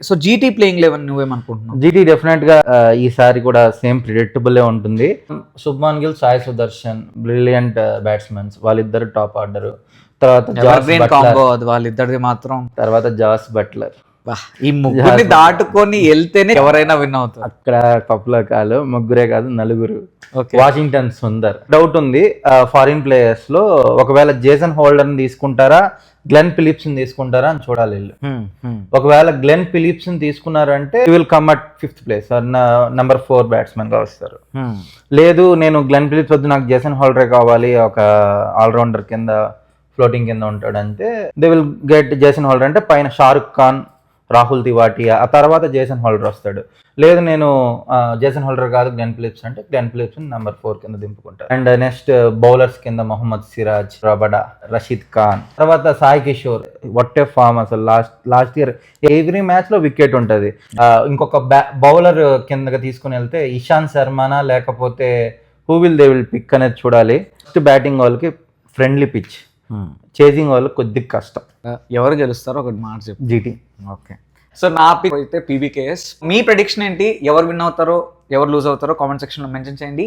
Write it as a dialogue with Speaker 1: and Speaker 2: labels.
Speaker 1: So GT playing 11 నువ్వేమనుకుంటున్నావు?
Speaker 2: GT definite గా ఈసారి కూడా సేమ్ ప్రిడిక్టబుల్ ఉంటుంది. శుభ్మాన్ గిల్, సాయి సుదర్శన్ బ్రిలియంట్ బ్యాట్స్మెన్స్, వాళ్ళిద్దరు టాప్ ఆర్డర్.
Speaker 1: వాళ్ళిద్దరిది మాత్రం
Speaker 2: తర్వాత జాస్ బట్లర్.
Speaker 1: ఈ ముగ్గురిని దాటుకొని వెళ్తేనే ఎవరైనా విన్ అవుతారు.
Speaker 2: అక్కడ కప్పుల కాలు ముగ్గురే కాదు, నలుగురు. వాషింగ్టన్ సుందర్. డౌట్ ఉంది ఫారిన్ ప్లేయర్స్ లో, ఒకవేళ జేసన్ హోల్డర్ తీసుకుంటారా, గ్లెన్ ఫిలిప్స్ తీసుకుంటారా అని చూడాలి వీళ్ళు. ఒకవేళ గ్లెన్ ఫిలిప్స్ తీసుకున్నారంటే will come at 5th place, number 4 batsmen గా వస్తారు. లేదు నేను గ్లెన్ ఫిలిప్స్ వద్దు, నాకు జేసన్ హోల్డర్ కావాలి, ఒక ఆల్రౌండర్ కింద ఫ్లోటింగ్ కింద ఉంటాడంటే they will get Jason Holder. అంటే పైన షారుఖ్ ఖాన్, రాహుల్ తివాటియా, ఆ తర్వాత జేసన్ హోల్డర్ వస్తాడు. లేదు నేను జేసన్ హోల్డర్ కాదు గ్లెన్ ఫిలిప్స్ అంటే గ్లెన్ ఫిలిప్స్ నెంబర్ 4 కింద దింపుకుంటారు. అండ్ నెక్స్ట్ బౌలర్స్ కింద మొహమ్మద్ సిరాజ్, రబడా, రషీద్ ఖాన్, తర్వాత సాయి కిషోర్. వట్టే ఫామ్ అసలు. లాస్ట్ ఇయర్ ఎవ్రీ మ్యాచ్ లో వికెట్ ఉంటుంది. ఇంకొక బౌలర్ కిందగా తీసుకుని వెళ్తే ఇషాంత్ శర్మనా లేకపోతే who will they will pick అనేది చూడాలి. ఫస్ట్ బ్యాటింగ్ వాళ్ళకి ఫ్రెండ్లీ పిచ్, చేజింగ్ వాళ్ళకి కొద్దిగా కష్టం.
Speaker 1: ఎవరు గెలుస్తారో ఒకటి మాట చెప్పు.
Speaker 2: జీటీ.
Speaker 1: ఓకే, సో నా పిక్ అయితే పీబీకేఎస్. మీ ప్రెడిక్షన్ ఏంటి? ఎవరు విన్ అవుతారో ఎవరు లూజ్ అవుతారో కామెంట్ సెక్షన్ లో మెన్షన్ చేయండి.